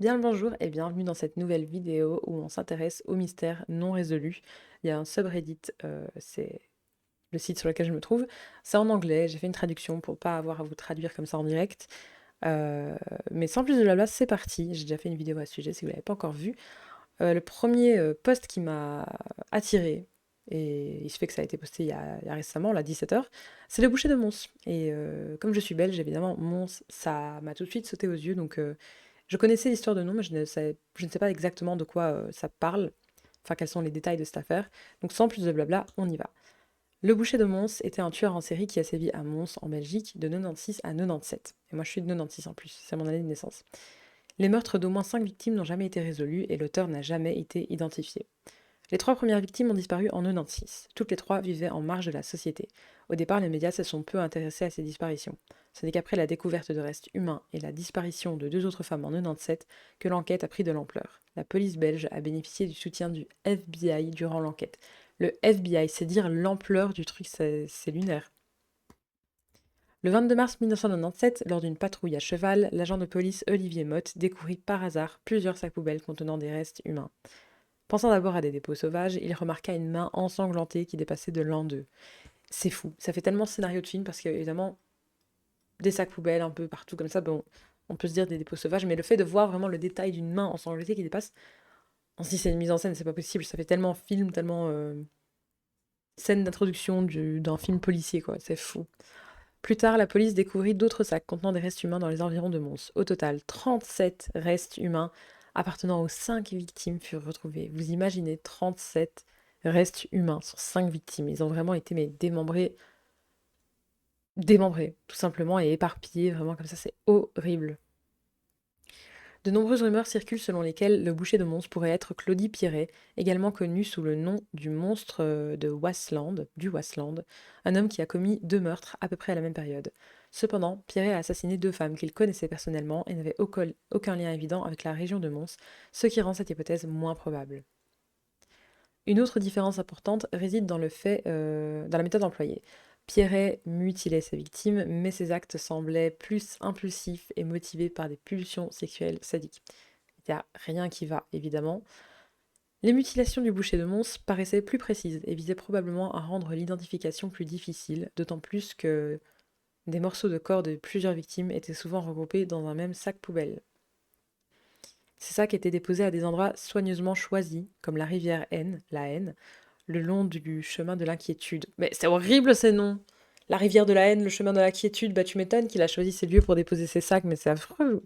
Bien le bonjour et bienvenue dans cette nouvelle vidéo où on s'intéresse aux mystères non résolus. Il y a un subreddit, c'est le site sur lequel je me trouve. C'est en anglais, j'ai fait une traduction pour pas avoir à vous traduire comme ça en direct. Euh, mais sans plus de blabla, c'est parti. J'ai déjà fait une vidéo à ce sujet si vous l'avez pas encore vu. Le premier post qui m'a attiré, et il se fait que ça a été posté il y a récemment, là, 17 h, c'est le boucher de Mons. Et comme je suis belge, évidemment, Mons, ça m'a tout de suite sauté aux yeux, donc je connaissais l'histoire de nom, mais je ne sais pas exactement de quoi ça parle, enfin quels sont les détails de cette affaire. Donc sans plus de blabla, on y va. Le boucher de Mons était un tueur en série qui a sévi à Mons, en Belgique, de 96 à 97. Et moi je suis de 96 en plus, c'est mon année de naissance. Les meurtres d'au moins 5 victimes n'ont jamais été résolus et l'auteur n'a jamais été identifié. Les 3 premières victimes ont disparu en 96. Toutes les 3 vivaient en marge de la société. Au départ, les médias se sont peu intéressés à ces disparitions. Ce n'est qu'après la découverte de restes humains et la disparition de 2 autres femmes en 97 que l'enquête a pris de l'ampleur. La police belge a bénéficié du soutien du FBI durant l'enquête. Le FBI, c'est dire l'ampleur du truc, c'est lunaire. Le 22 mars 1997, lors d'une patrouille à cheval, l'agent de police Olivier Mott découvrit par hasard plusieurs sacs poubelles contenant des restes humains. Pensant d'abord à des dépôts sauvages, il remarqua une main ensanglantée qui dépassait de l'an 2. C'est fou, ça fait tellement scénario de film parce qu'évidemment, des sacs poubelles un peu partout comme ça, bon, on peut se dire des dépôts sauvages, mais le fait de voir vraiment le détail d'une main ensanglantée qui dépasse, on se dit c'est une mise en scène, c'est pas possible, ça fait tellement film, tellement scène d'introduction d'un film policier, quoi, c'est fou. Plus tard, la police découvrit d'autres sacs contenant des restes humains dans les environs de Mons. Au total, 37 restes humains appartenant aux 5 victimes furent retrouvés. Vous imaginez 37 restes humains sur 5 victimes. Ils ont vraiment été démembrés, tout simplement, et éparpillés, vraiment comme ça, c'est horrible. De nombreuses rumeurs circulent selon lesquelles le boucher de Mons pourrait être Claudie Pierret, également connu sous le nom du monstre de Waasland, du Waasland, un homme qui a commis 2 meurtres à peu près à la même période. Cependant, Pierret a assassiné 2 femmes qu'il connaissait personnellement et n'avait aucun lien évident avec la région de Mons, ce qui rend cette hypothèse moins probable. Une autre différence importante réside dans la méthode employée. Pierret mutilait ses victimes, mais ses actes semblaient plus impulsifs et motivés par des pulsions sexuelles sadiques. Il n'y a rien qui va, évidemment. Les mutilations du boucher de Mons paraissaient plus précises et visaient probablement à rendre l'identification plus difficile, d'autant plus que des morceaux de corps de plusieurs victimes étaient souvent regroupés dans un même sac poubelle. Ces sacs étaient déposés à des endroits soigneusement choisis, comme la rivière Aisne, la Haine, le long du chemin de l'inquiétude. Mais c'est horrible ces noms! La rivière de la haine, le chemin de l'inquiétude, bah tu m'étonnes qu'il a choisi ces lieux pour déposer ses sacs, mais c'est affreux.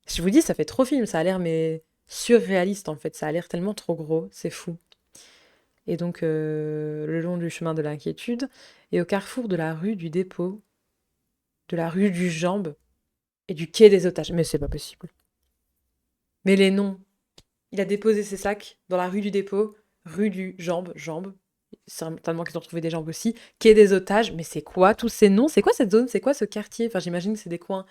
Je vous dis, ça fait trop film, ça a l'air mais surréaliste en fait, ça a l'air tellement trop gros, c'est fou. Et donc le long du chemin de l'inquiétude, et au carrefour de la rue du dépôt, de la rue du Jambe et du quai des otages. Mais c'est pas possible. Mais les noms. Il a déposé ses sacs dans la rue du dépôt, rue du Jambe, certainement qu'ils ont trouvé des jambes aussi, quai des otages, mais c'est quoi tous ces noms? C'est quoi cette zone? C'est quoi ce quartier? Enfin, j'imagine que c'est des coins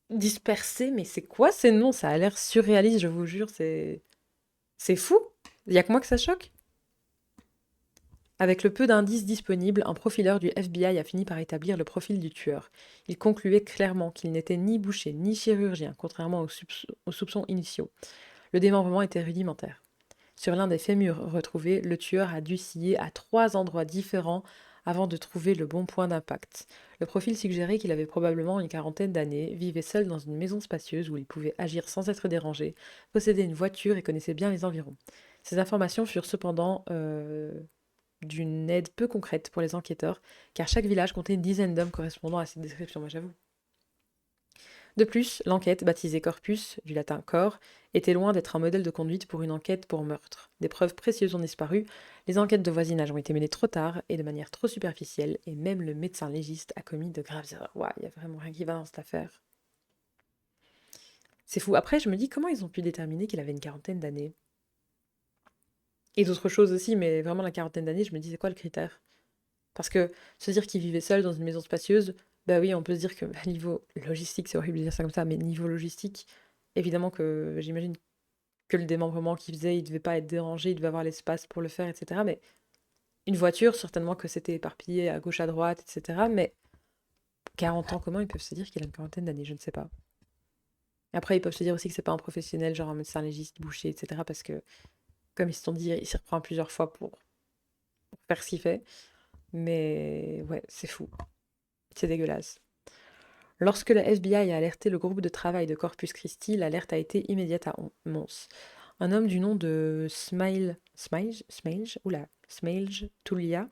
dispersés, mais c'est quoi ces noms? Ça a l'air surréaliste, je vous jure, c'est fou. Il y a que moi que ça choque. Avec le peu d'indices disponibles, un profileur du FBI a fini par établir le profil du tueur. Il concluait clairement qu'il n'était ni boucher ni chirurgien, contrairement aux soupçons initiaux. Le démembrement était rudimentaire. Sur l'un des fémurs retrouvés, le tueur a dû scier à 3 endroits différents avant de trouver le bon point d'impact. Le profil suggérait qu'il avait probablement une quarantaine d'années, vivait seul dans une maison spacieuse où il pouvait agir sans être dérangé, possédait une voiture et connaissait bien les environs. Ces informations furent cependant d'une aide peu concrète pour les enquêteurs, car chaque village comptait une dizaine d'hommes correspondant à cette description, moi j'avoue. De plus, l'enquête, baptisée Corpus, du latin corps, était loin d'être un modèle de conduite pour une enquête pour meurtre. Des preuves précieuses ont disparu, les enquêtes de voisinage ont été menées trop tard et de manière trop superficielle, et même le médecin légiste a commis de graves erreurs. Ouah, il y a vraiment rien qui va dans cette affaire. C'est fou. Après, je me dis comment ils ont pu déterminer qu'il avait une quarantaine d'années. Et d'autres choses aussi, mais vraiment la quarantaine d'années, je me dis c'est quoi le critère? Parce que se dire qu'il vivait seul dans une maison spacieuse, bah oui, on peut se dire que niveau logistique, c'est horrible de dire ça comme ça, mais niveau logistique, évidemment que j'imagine que le démembrement qu'il faisait, il devait pas être dérangé, il devait avoir l'espace pour le faire, etc. Mais une voiture, certainement que c'était éparpillé à gauche, à droite, etc. Mais 40 ans, comment ils peuvent se dire qu'il a une quarantaine d'années? Je ne sais pas. Après, ils peuvent se dire aussi que c'est pas un professionnel, genre un médecin légiste, boucher, etc. Parce que, comme ils se sont dit, il s'y reprend plusieurs fois pour faire ce qu'il fait. Mais ouais, c'est fou. C'est dégueulasse. Lorsque la FBI a alerté le groupe de travail de Corpus Christi, l'alerte a été immédiate à Mons. Un homme du nom de Smailj Tulia,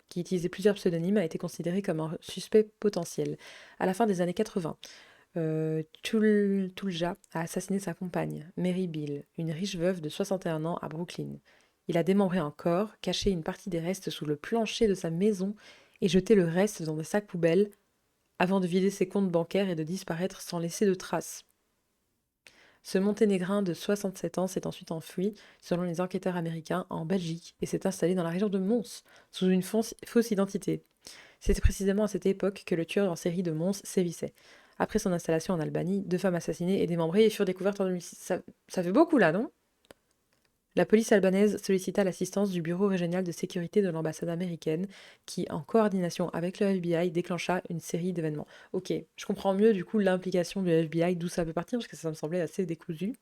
qui utilisait plusieurs pseudonymes, a été considéré comme un suspect potentiel. À la fin des années 80, Tulja a assassiné sa compagne, Mary Beale, une riche veuve de 61 ans à Brooklyn. Il a démembré un corps, caché une partie des restes sous le plancher de sa maison et jeté le reste dans des sacs poubelles avant de vider ses comptes bancaires et de disparaître sans laisser de traces. Ce Monténégrin de 67 ans s'est ensuite enfui, selon les enquêteurs américains, en Belgique et s'est installé dans la région de Mons, sous une fausse identité. C'était précisément à cette époque que le tueur en série de Mons sévissait. Après son installation en Albanie, 2 femmes assassinées et démembrées furent découvertes en 2006. Ça fait beaucoup là, non? La police albanaise sollicita l'assistance du Bureau régional de sécurité de l'ambassade américaine, qui, en coordination avec le FBI, déclencha une série d'événements. Ok, je comprends mieux du coup l'implication du FBI, d'où ça peut partir, parce que ça me semblait assez décousu.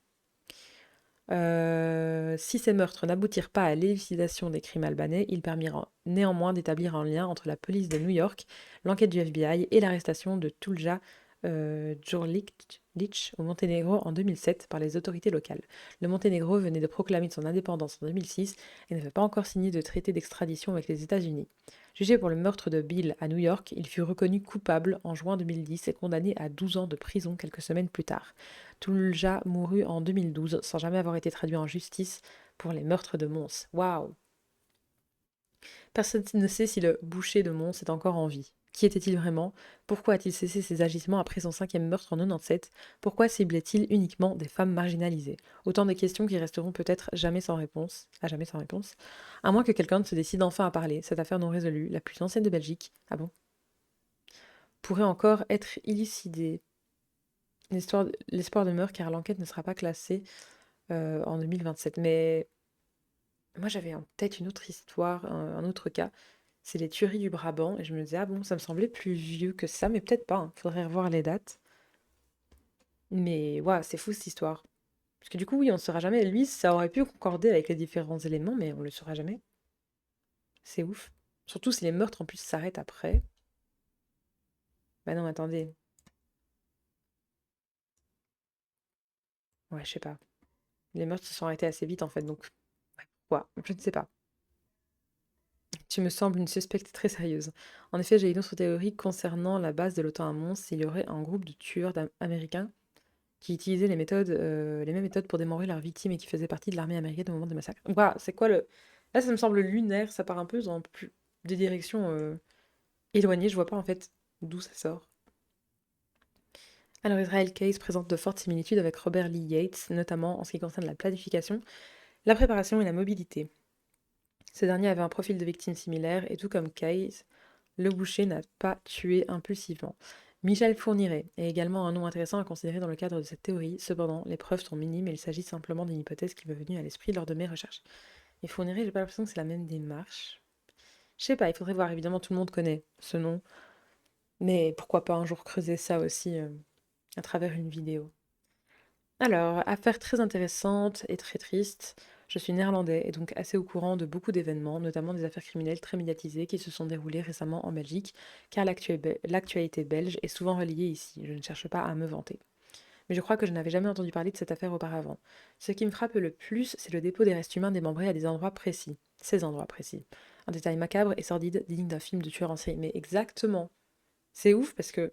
Si ces meurtres n'aboutirent pas à l'élucidation des crimes albanais, ils permirent néanmoins d'établir un lien entre la police de New York, l'enquête du FBI et l'arrestation de Tulja Djurlic au Monténégro en 2007 par les autorités locales. Le Monténégro venait de proclamer son indépendance en 2006 et n'avait pas encore signé de traité d'extradition avec les États-Unis. Jugé pour le meurtre de Bill à New York, il fut reconnu coupable en juin 2010 et condamné à 12 ans de prison quelques semaines plus tard. Tulja mourut en 2012 sans jamais avoir été traduit en justice pour les meurtres de Mons. Waouh! Personne ne sait si le boucher de Mons est encore en vie. Qui était-il vraiment? Pourquoi a-t-il cessé ses agissements après son 5e meurtre en 97? Pourquoi ciblait-il uniquement des femmes marginalisées? Autant de questions qui resteront peut-être jamais sans réponse, à jamais sans réponse, à moins que quelqu'un ne se décide enfin à parler. Cette affaire non résolue, la plus ancienne de Belgique, ah bon, pourrait encore être élucidée. L'espoir demeure car l'enquête ne sera pas classée en 2027. Mais moi, j'avais en tête une autre histoire, un autre cas. C'est les tueries du Brabant. Et je me disais, ah bon, ça me semblait plus vieux que ça, mais peut-être pas. Hein. Faudrait revoir les dates. Mais ouais, c'est fou cette histoire. Parce que du coup, oui, on ne saura jamais. Lui, ça aurait pu concorder avec les différents éléments, mais on le saura jamais. C'est ouf. Surtout si les meurtres en plus s'arrêtent après. Bah non, attendez. Ouais, je sais pas. Les meurtres se sont arrêtés assez vite en fait, donc. Ouais, pourquoi? Je ne sais pas. Tu me sembles une suspecte très sérieuse. En effet, j'ai une autre théorie concernant la base de l'OTAN à Mons. Il y aurait un groupe de tueurs américains qui utilisaient les mêmes méthodes pour démembrer leurs victimes et qui faisaient partie de l'armée américaine au moment des massacres. Voilà, c'est quoi le... Là, ça me semble lunaire, ça part un peu dans des directions éloignées. Je vois pas en fait d'où ça sort. Alors, Israel Case présente de fortes similitudes avec Robert Lee Yates, notamment en ce qui concerne la planification, la préparation et la mobilité. Ce dernier avait un profil de victime similaire et tout comme Case, le boucher n'a pas tué impulsivement. Michel Fourniret est également un nom intéressant à considérer dans le cadre de cette théorie. Cependant, les preuves sont minimes et il s'agit simplement d'une hypothèse qui m'est venue à l'esprit lors de mes recherches. Et Fourniret, j'ai pas l'impression que c'est la même démarche. Je sais pas, il faudrait voir. Évidemment, tout le monde connaît ce nom. Mais pourquoi pas un jour creuser ça aussi à travers une vidéo. Alors, affaire très intéressante et très triste. Je suis néerlandais et donc assez au courant de beaucoup d'événements, notamment des affaires criminelles très médiatisées qui se sont déroulées récemment en Belgique, car l'actualité belge est souvent reliée ici. Je ne cherche pas à me vanter. Mais je crois que je n'avais jamais entendu parler de cette affaire auparavant. Ce qui me frappe le plus, c'est le dépôt des restes humains démembrés à des endroits précis. Ces endroits précis. Un détail macabre et sordide digne d'un film de tueur en série. Mais exactement. C'est ouf parce que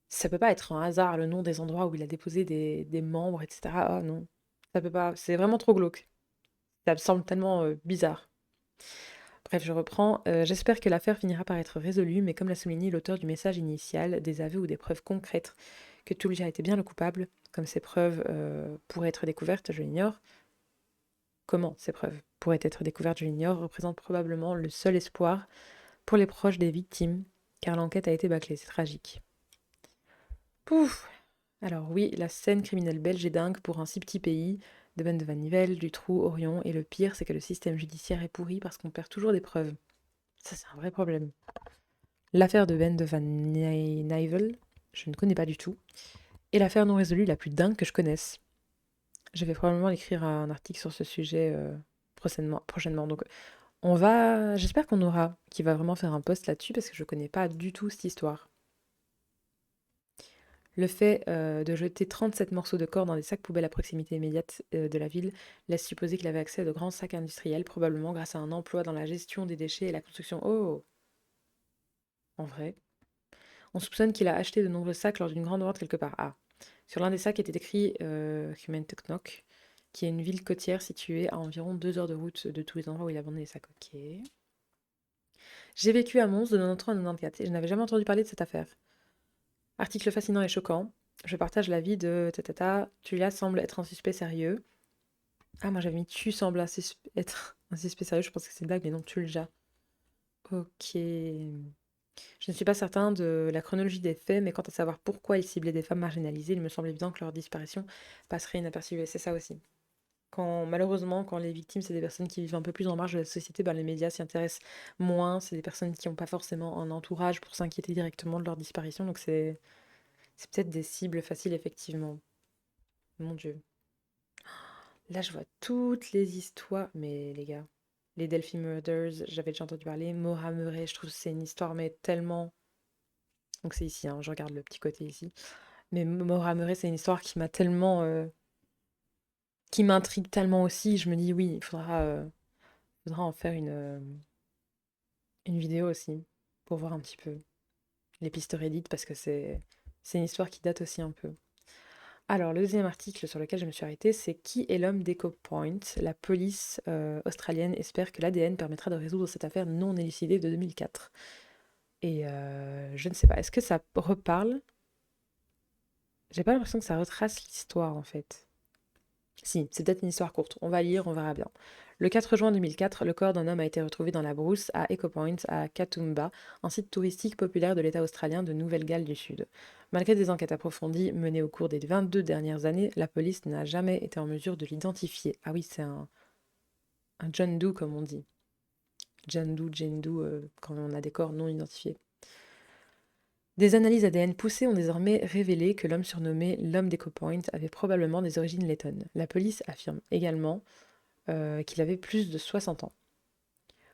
ça peut pas être un hasard le nom des endroits où il a déposé des membres, etc. Ah non, ça peut pas. C'est vraiment trop glauque. Ça me semble tellement bizarre. Bref, je reprends. J'espère que l'affaire finira par être résolue, mais comme l'a souligné l'auteur du message initial, des aveux ou des preuves concrètes que Tulja était bien le coupable, comme ces preuves pourraient être découvertes, je l'ignore. Comment ces preuves pourraient être découvertes, je l'ignore, représentent probablement le seul espoir pour les proches des victimes, car l'enquête a été bâclée. C'est tragique. Pouf! Alors oui, la scène criminelle belge est dingue pour un si petit pays, de Ben de Vannivel, Dutroux, Orion, et le pire, c'est que le système judiciaire est pourri parce qu'on perd toujours des preuves. Ça, c'est un vrai problème. L'affaire de Ben de Van Nijvel, je ne connais pas du tout. Et l'affaire non résolue la plus dingue que je connaisse. Je vais probablement écrire un article sur ce sujet prochainement. Donc j'espère qu'on aura qui va vraiment faire un post là-dessus parce que je connais pas du tout cette histoire. Le fait de jeter 37 morceaux de corps dans des sacs poubelles à proximité immédiate de la ville laisse supposer qu'il avait accès à de grands sacs industriels, probablement grâce à un emploi dans la gestion des déchets et la construction. Oh, en vrai. On soupçonne qu'il a acheté de nombreux sacs lors d'une grande vente quelque part. Ah. Sur l'un des sacs était écrit Humanteknok, qui est une ville côtière située à environ 2 heures de route de tous les endroits où il abandonne les sacs. Ok. J'ai vécu à Mons de 93 à 94 et je n'avais jamais entendu parler de cette affaire. Article fascinant et choquant. Je partage l'avis de Tatata. Tulia semble être un suspect sérieux. Ah, moi j'avais mis tu sembles être un suspect sérieux. Je pense que c'est une blague, mais non, Tulja. Ok. Je ne suis pas certain de la chronologie des faits, mais quant à savoir pourquoi ils ciblaient des femmes marginalisées, il me semble évident que leur disparition passerait inaperçue. Et c'est ça aussi. Malheureusement, quand les victimes, c'est des personnes qui vivent un peu plus en marge de la société, ben, les médias s'y intéressent moins. C'est des personnes qui n'ont pas forcément un entourage pour s'inquiéter directement de leur disparition. Donc c'est peut-être des cibles faciles, effectivement. Mon Dieu. Là, je vois toutes les histoires. Mais les gars, les Delphi Murders, j'avais déjà entendu parler. Maura Murray, je trouve que c'est une histoire, mais tellement. Donc c'est ici, hein, je regarde le petit côté ici. Mais Maura Murray, c'est une histoire qui m'a tellement. Qui m'intrigue tellement aussi. Je me dis, oui, il faudra en faire une vidéo aussi. Pour voir un petit peu les pistes Reddit, parce que c'est une histoire qui date aussi un peu. Alors, le deuxième article sur lequel je me suis arrêtée, c'est Qui est l'homme d'Echo Point? La police australienne espère que l'ADN permettra de résoudre cette affaire non élucidée de 2004. Et je ne sais pas, est-ce que ça reparle? J'ai pas l'impression que ça retrace l'histoire en fait. Si, c'est peut-être une histoire courte. On va lire, on verra bien. Le 4 juin 2004, le corps d'un homme a été retrouvé dans la brousse à Echo Point, à Katoomba, un site touristique populaire de l'État australien de Nouvelle-Galles du Sud. Malgré des enquêtes approfondies menées au cours des 22 dernières années, la police n'a jamais été en mesure de l'identifier. Ah oui, c'est un John Doe, comme on dit. John Doe, Jane Doe, quand on a des corps non identifiés. Des analyses ADN poussées ont désormais révélé que l'homme surnommé l'homme d'Echo Point avait probablement des origines lettonnes. La police affirme également qu'il avait plus de 60 ans.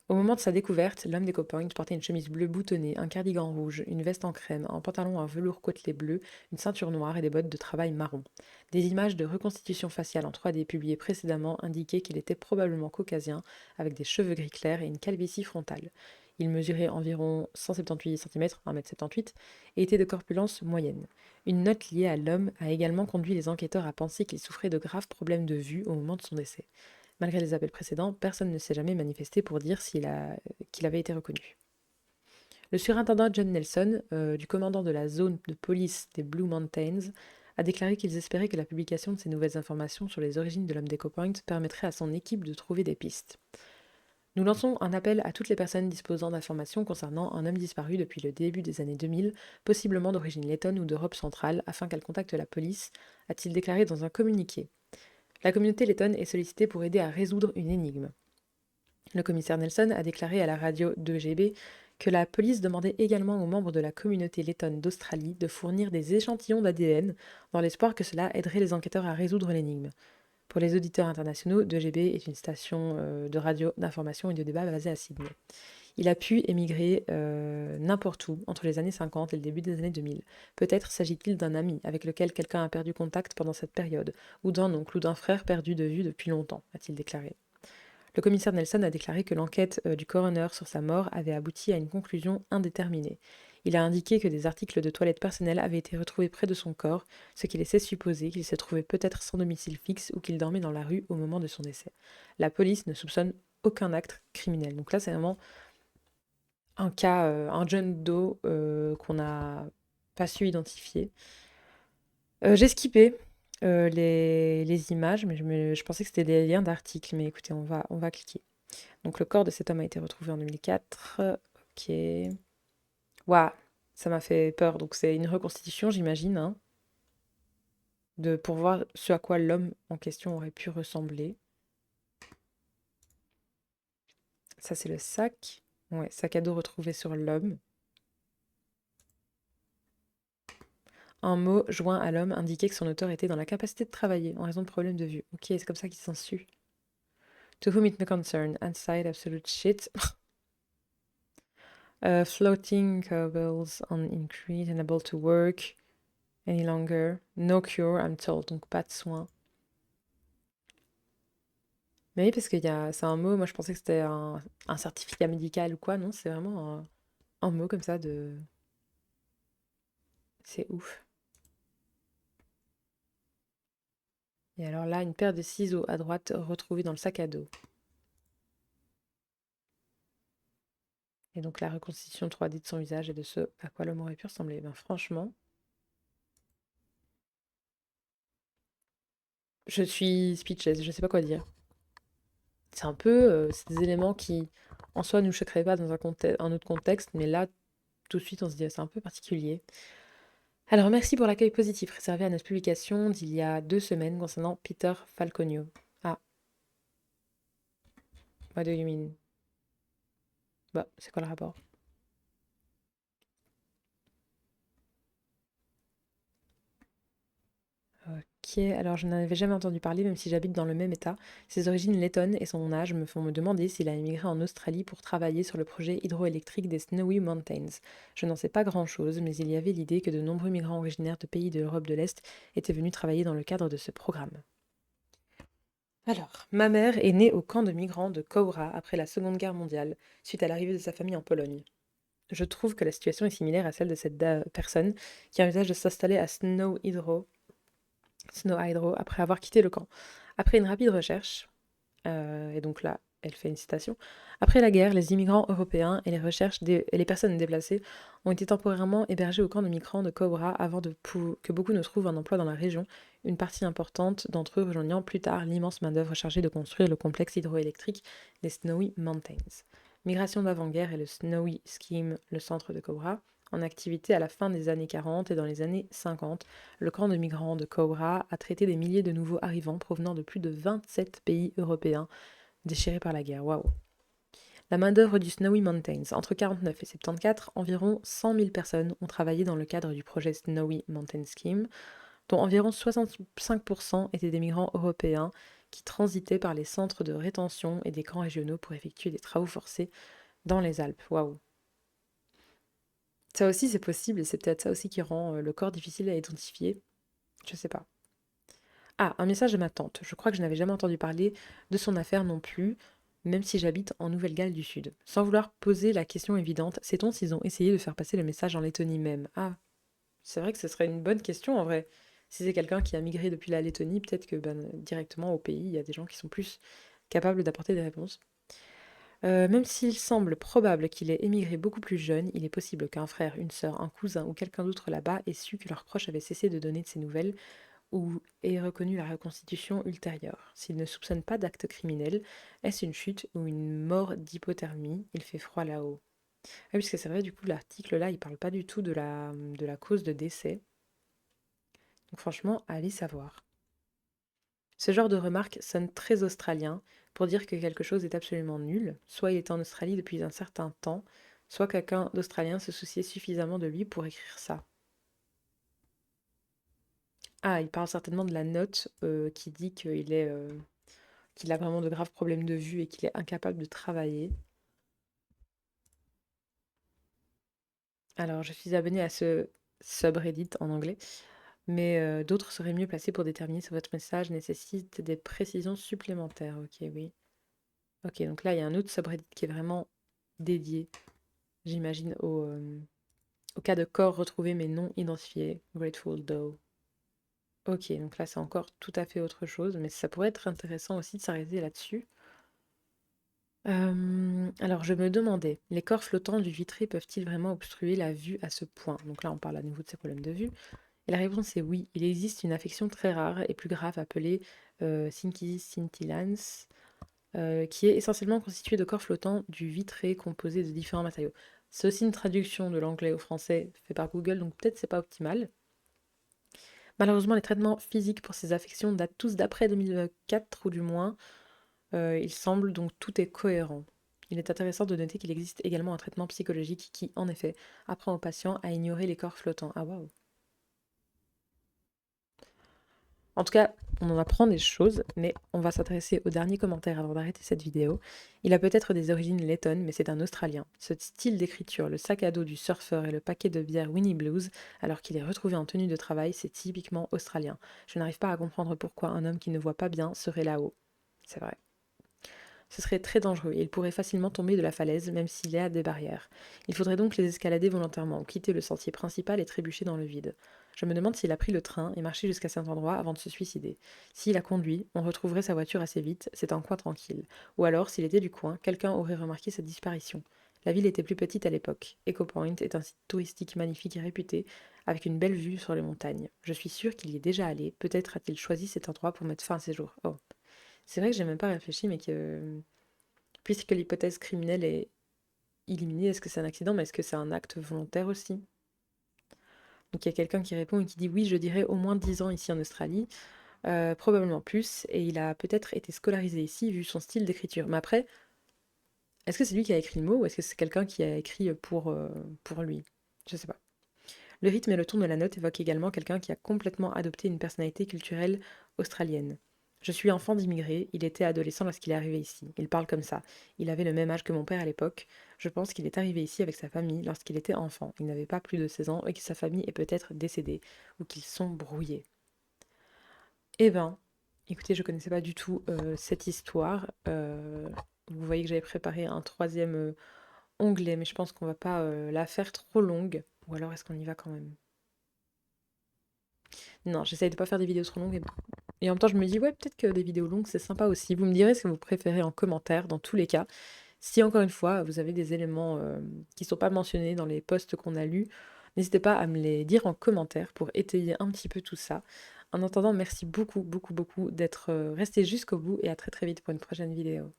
Au moment de sa découverte, l'homme d'Echo Point portait une chemise bleue boutonnée, un cardigan rouge, une veste en crème, un pantalon en velours côtelé bleu, une ceinture noire et des bottes de travail marron. Des images de reconstitution faciale en 3D publiées précédemment indiquaient qu'il était probablement caucasien, avec des cheveux gris clairs et une calvitie frontale. Il mesurait environ 178 cm, 1,78 m, et était de corpulence moyenne. Une note liée à l'homme a également conduit les enquêteurs à penser qu'il souffrait de graves problèmes de vue au moment de son décès. Malgré les appels précédents, personne ne s'est jamais manifesté pour dire qu'il avait été reconnu. Le surintendant John Nelson, du commandant de la zone de police des Blue Mountains, a déclaré qu'ils espéraient que la publication de ces nouvelles informations sur les origines de l'homme d'Echo Point permettrait à son équipe de trouver des pistes. Nous lançons un appel à toutes les personnes disposant d'informations concernant un homme disparu depuis le début des années 2000, possiblement d'origine lettonne ou d'Europe centrale, afin qu'elle contacte la police, a-t-il déclaré dans un communiqué. La communauté lettonne est sollicitée pour aider à résoudre une énigme. Le commissaire Nelson a déclaré à la radio 2GB que la police demandait également aux membres de la communauté lettonne d'Australie de fournir des échantillons d'ADN dans l'espoir que cela aiderait les enquêteurs à résoudre l'énigme. Pour les auditeurs internationaux, 2GB est une station de radio d'information et de débat basée à Sydney. Il a pu émigrer n'importe où entre les années 50 et le début des années 2000. Peut-être s'agit-il d'un ami avec lequel quelqu'un a perdu contact pendant cette période, ou d'un oncle ou d'un frère perdu de vue depuis longtemps, a-t-il déclaré. Le commissaire Nelson a déclaré que l'enquête du coroner sur sa mort avait abouti à une conclusion indéterminée. Il a indiqué que des articles de toilette personnelle avaient été retrouvés près de son corps, ce qui laissait supposer qu'il se trouvait peut-être sans domicile fixe ou qu'il dormait dans la rue au moment de son décès. La police ne soupçonne aucun acte criminel. Donc là, c'est vraiment un cas, un John Doe qu'on n'a pas su identifier. J'ai skippé les images, mais je pensais que c'était des liens d'articles. Mais écoutez, on va cliquer. Donc le corps de cet homme a été retrouvé en 2004. Ok. Waouh, ça m'a fait peur. Donc c'est une reconstitution, j'imagine, hein, pour voir ce à quoi l'homme en question aurait pu ressembler. Ça, c'est le sac. Ouais, sac à dos retrouvé sur l'homme. Un mot joint à l'homme indiquait que son auteur était dans la capacité de travailler en raison de problèmes de vue. Ok, c'est comme ça qu'il s'en suit. To whom it may concern, inside absolute shit. Floating cables on increase, unable to work any longer. No cure, I'm told. Donc pas de soins. Mais oui, parce que c'est un mot, moi je pensais que c'était un certificat médical ou quoi, non, c'est vraiment un mot comme ça de... C'est ouf. Et alors là, une paire de ciseaux à droite retrouvés dans le sac à dos. Et donc la reconstitution 3D de son visage et de ce à quoi l'homme aurait pu ressembler. Ben franchement, je suis speechless, je sais pas quoi dire. C'est un peu, c'est des éléments qui, en soi, nous choqueraient pas dans un autre contexte, mais là, tout de suite, on se dit, ah, c'est un peu particulier. Alors, merci pour l'accueil positif réservé à notre publication d'il y a 2 semaines concernant Peter Falconio. Ah, what do you mean? Bah, c'est quoi le rapport? Ok, alors je n'en avais jamais entendu parler, même si j'habite dans le même état. Ses origines lettonnes et son âge me font me demander s'il a émigré en Australie pour travailler sur le projet hydroélectrique des Snowy Mountains. Je n'en sais pas grand-chose, mais il y avait l'idée que de nombreux migrants originaires de pays de l'Europe de l'Est étaient venus travailler dans le cadre de ce programme. Alors, ma mère est née au camp de migrants de Koura après la Seconde Guerre mondiale, suite à l'arrivée de sa famille en Pologne. Je trouve que la situation est similaire à celle de cette personne qui envisage de s'installer à Snow Hydro après avoir quitté le camp. Après une rapide recherche, et donc là, elle fait une citation, après la guerre, les immigrants européens et les personnes déplacées ont été temporairement hébergés au camp de migrants de Cobra avant que beaucoup ne trouvent un emploi dans la région, une partie importante d'entre eux rejoignant plus tard l'immense main-d'œuvre chargée de construire le complexe hydroélectrique des Snowy Mountains. Migration d'avant-guerre et le Snowy Scheme, le centre de Cobra, en activité à la fin des années 40 et dans les années 50, le camp de migrants de Cobra a traité des milliers de nouveaux arrivants provenant de plus de 27 pays européens déchirés par la guerre. Waouh! La main-d'œuvre du Snowy Mountains. Entre 49 et 74, environ 100 000 personnes ont travaillé dans le cadre du projet Snowy Mountain Scheme, dont environ 65% étaient des migrants européens qui transitaient par les centres de rétention et des camps régionaux pour effectuer des travaux forcés dans les Alpes. Waouh! Ça aussi, c'est possible et c'est peut-être ça aussi qui rend le corps difficile à identifier. Je sais pas. Ah, un message de ma tante. Je crois que je n'avais jamais entendu parler de son affaire non plus, même si j'habite en Nouvelle-Galles du Sud. Sans vouloir poser la question évidente, sait-on s'ils ont essayé de faire passer le message en Lettonie même? Ah, c'est vrai que ce serait une bonne question en vrai. Si c'est quelqu'un qui a migré depuis la Lettonie, peut-être que directement au pays, il y a des gens qui sont plus capables d'apporter des réponses. Même s'il semble probable qu'il ait émigré beaucoup plus jeune, il est possible qu'un frère, une sœur, un cousin ou quelqu'un d'autre là-bas ait su que leurs proches avaient cessé de donner de ses nouvelles ou ait reconnu la reconstitution ultérieure. S'il ne soupçonne pas d'acte criminel, est-ce une chute ou une mort d'hypothermie? Il fait froid là-haut. Ah oui, parce que c'est vrai, du coup, l'article là, il parle pas du tout de la cause de décès. Donc franchement, allez savoir. Ce genre de remarque sonne très australien pour dire que quelque chose est absolument nul. Soit il est en Australie depuis un certain temps, soit quelqu'un d'australien se souciait suffisamment de lui pour écrire ça. Ah, il parle certainement de la note qui dit qu'il a vraiment de graves problèmes de vue et qu'il est incapable de travailler. Alors, je suis abonnée à ce subreddit en anglais, mais d'autres seraient mieux placés pour déterminer si votre message nécessite des précisions supplémentaires. Ok, oui. Ok, donc là, il y a un autre subreddit qui est vraiment dédié, j'imagine, au cas de corps retrouvés mais non identifiés. Grateful Doe. Ok, donc là, c'est encore tout à fait autre chose, mais ça pourrait être intéressant aussi de s'arrêter là-dessus. Alors je me demandais, les corps flottants du vitré peuvent-ils vraiment obstruer la vue à ce point? Donc là, on parle à nouveau de ces problèmes de vue. Et la réponse est oui. Il existe une affection très rare et plus grave appelée synchisis scintillans, qui est essentiellement constituée de corps flottants du vitré composé de différents matériaux. C'est aussi une traduction de l'anglais au français fait par Google, donc peut-être c'est pas optimal. Malheureusement, les traitements physiques pour ces affections datent tous d'après 2004 ou du moins. Il semble donc tout est cohérent. Il est intéressant de noter qu'il existe également un traitement psychologique qui, en effet, apprend aux patients à ignorer les corps flottants. Ah waouh! En tout cas, on en apprend des choses, mais on va s'intéresser au dernier commentaire avant d'arrêter cette vidéo. Il a peut-être des origines lettonnes, mais c'est un Australien. Ce style d'écriture, le sac à dos du surfeur et le paquet de bière Winnie Blues, alors qu'il est retrouvé en tenue de travail, c'est typiquement australien. Je n'arrive pas à comprendre pourquoi un homme qui ne voit pas bien serait là-haut. C'est vrai. Ce serait très dangereux et il pourrait facilement tomber de la falaise, même s'il est à des barrières. Il faudrait donc les escalader volontairement, ou quitter le sentier principal et trébucher dans le vide. Je me demande s'il a pris le train et marché jusqu'à cet endroit avant de se suicider. S'il a conduit, on retrouverait sa voiture assez vite, c'est un coin tranquille. Ou alors, s'il était du coin, quelqu'un aurait remarqué sa disparition. La ville était plus petite à l'époque. Echo Point est un site touristique magnifique et réputé, avec une belle vue sur les montagnes. Je suis sûre qu'il y est déjà allé, peut-être a-t-il choisi cet endroit pour mettre fin à ses jours. Oh, c'est vrai que j'ai même pas réfléchi, mais que puisque l'hypothèse criminelle est éliminée, est-ce que c'est un accident, mais est-ce que c'est un acte volontaire aussi? Donc il y a quelqu'un qui répond et qui dit oui, je dirais au moins 10 ans ici en Australie, probablement plus, et il a peut-être été scolarisé ici vu son style d'écriture. Mais après, est-ce que c'est lui qui a écrit le mot ou est-ce que c'est quelqu'un qui a écrit pour lui? Je sais pas. Le rythme et le ton de la note évoquent également quelqu'un qui a complètement adopté une personnalité culturelle australienne. Je suis enfant d'immigrés, il était adolescent lorsqu'il est arrivé ici. Il parle comme ça. Il avait le même âge que mon père à l'époque. Je pense qu'il est arrivé ici avec sa famille lorsqu'il était enfant. Il n'avait pas plus de 16 ans et que sa famille est peut-être décédée ou qu'ils sont brouillés. Eh ben, écoutez, je connaissais pas du tout cette histoire. Vous voyez que j'avais préparé un troisième onglet, mais je pense qu'on va pas la faire trop longue. Ou alors est-ce qu'on y va quand même? Non, j'essaye de pas faire des vidéos trop longues. Et en même temps, je me dis, ouais, peut-être que des vidéos longues, c'est sympa aussi. Vous me direz ce que vous préférez en commentaire, dans tous les cas. Si encore une fois, vous avez des éléments qui ne sont pas mentionnés dans les posts qu'on a lus, n'hésitez pas à me les dire en commentaire pour étayer un petit peu tout ça. En attendant, merci beaucoup, beaucoup, beaucoup d'être resté jusqu'au bout et à très très vite pour une prochaine vidéo.